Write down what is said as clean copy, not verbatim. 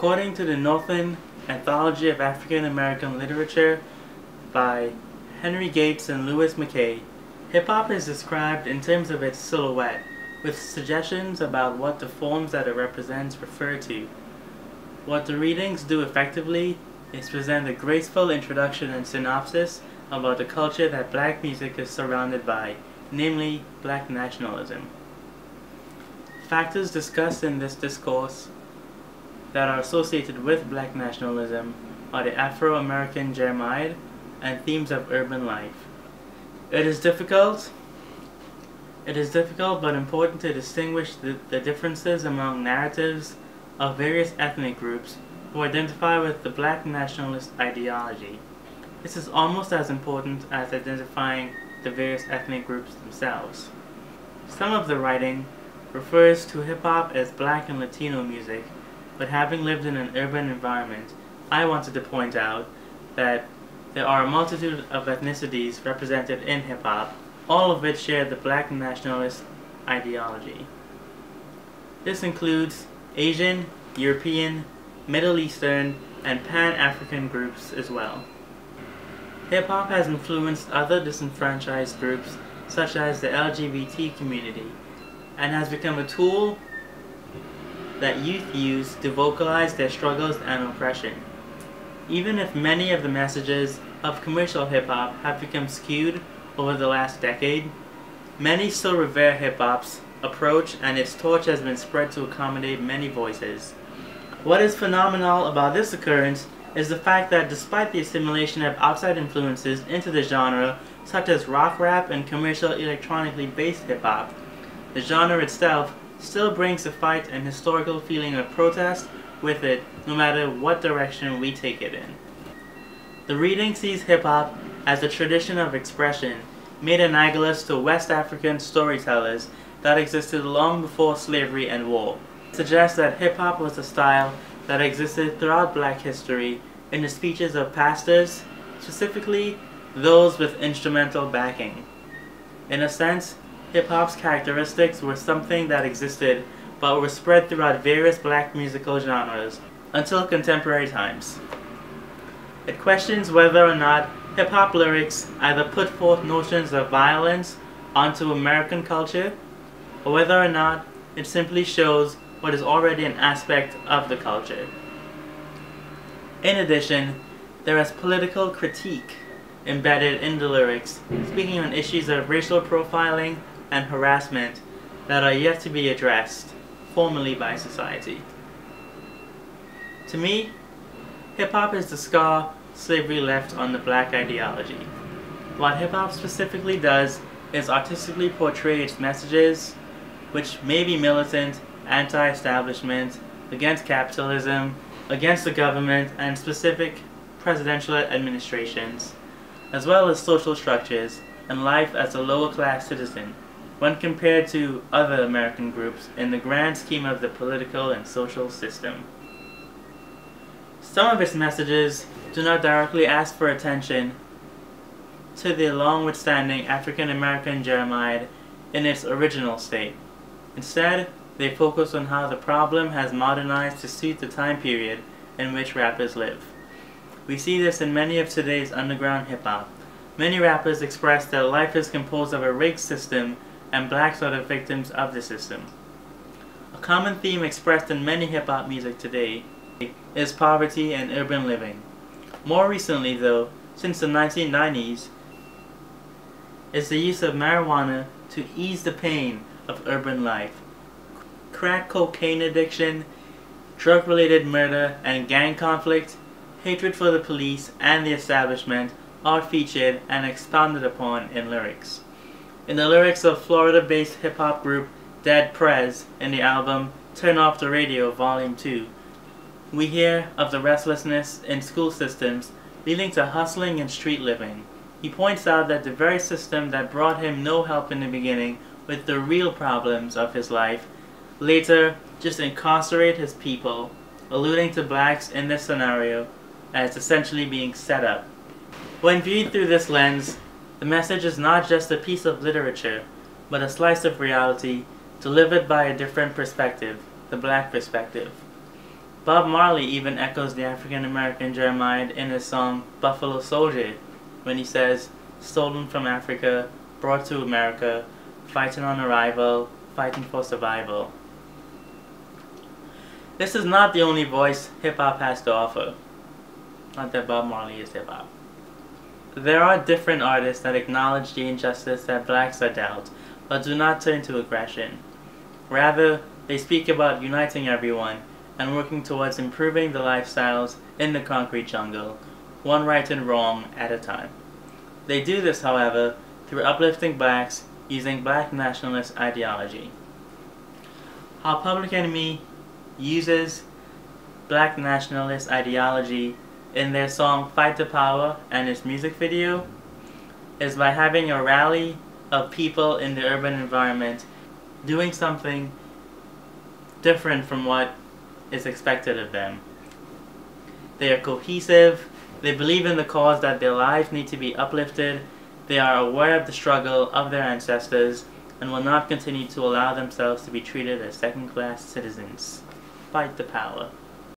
According to the Northern Anthology of African American Literature by Henry Gates and Louis McKay, hip-hop is described in terms of its silhouette, with suggestions about what the forms that it represents refer to. What the readings do effectively is present a graceful introduction and synopsis about the culture that black music is surrounded by, namely black nationalism. Factors discussed in this discourse that are associated with black nationalism are the Afro-American Jeremiad and themes of urban life. It is difficult but important to distinguish the differences among narratives of various ethnic groups who identify with the black nationalist ideology. This is almost as important as identifying the various ethnic groups themselves. Some of the writing refers to hip-hop as black and Latino music, but having lived in an urban environment, I wanted to point out that there are a multitude of ethnicities represented in hip-hop, all of which share the black nationalist ideology. This includes Asian, European, Middle Eastern, and Pan-African groups as well. Hip-hop has influenced other disenfranchised groups such as the LGBT community, and has become a tool that youth use to vocalize their struggles and oppression. Even if many of the messages of commercial hip-hop have become skewed over the last decade, many still revere hip-hop's approach, and its torch has been spread to accommodate many voices. What is phenomenal about this occurrence is the fact that despite the assimilation of outside influences into the genre, such as rock rap and commercial electronically based hip-hop, the genre itself still brings a fight and historical feeling of protest with it, no matter what direction we take it in. The reading sees hip-hop as a tradition of expression made analogous to West African storytellers that existed long before slavery and war. It suggests that hip-hop was a style that existed throughout black history in the speeches of pastors, specifically those with instrumental backing. In a sense, hip-hop's characteristics were something that existed but were spread throughout various black musical genres until contemporary times. It questions whether or not hip-hop lyrics either put forth notions of violence onto American culture, or whether or not it simply shows what is already an aspect of the culture. In addition, there is political critique embedded in the lyrics, speaking on issues of racial profiling and harassment that are yet to be addressed formally by society. To me, hip-hop is the scar slavery left on the black ideology. What hip-hop specifically does is artistically portray its messages, which may be militant, anti-establishment, against capitalism, against the government and specific presidential administrations, as well as social structures and life as a lower-class citizen, when compared to other American groups in the grand scheme of the political and social system. Some of its messages do not directly ask for attention to the long-withstanding African American Jeremiad in its original state. Instead, they focus on how the problem has modernized to suit the time period in which rappers live. We see this in many of today's underground hip-hop. Many rappers express that life is composed of a rigged system and blacks are the victims of the system. A common theme expressed in many hip-hop music today is poverty and urban living. More recently though, since the 1990s, is the use of marijuana to ease the pain of urban life. Crack cocaine addiction, drug-related murder and gang conflict, hatred for the police and the establishment are featured and expounded upon in lyrics. In the lyrics of Florida-based hip-hop group Dead Prez in the album Turn Off the Radio Volume 2, we hear of the restlessness in school systems leading to hustling and street living. He points out that the very system that brought him no help in the beginning with the real problems of his life later just incarcerate his people, alluding to blacks in this scenario as essentially being set up. When viewed through this lens, the message is not just a piece of literature, but a slice of reality delivered by a different perspective, the black perspective. Bob Marley even echoes the African American germline in his song Buffalo Soldier when he says, "Stolen from Africa, brought to America, fighting on arrival, fighting for survival." This is not the only voice hip-hop has to offer. Not that Bob Marley is hip-hop. There are different artists that acknowledge the injustice that blacks are dealt, but do not turn to aggression. Rather, they speak about uniting everyone and working towards improving the lifestyles in the concrete jungle, one right and wrong at a time. They do this, however, through uplifting blacks using black nationalist ideology. How Public Enemy uses black nationalist ideology in their song Fight the Power and its music video is by having a rally of people in the urban environment doing something different from what is expected of them. They are cohesive, they believe in the cause that their lives need to be uplifted, they are aware of the struggle of their ancestors, and will not continue to allow themselves to be treated as second-class citizens. Fight the power.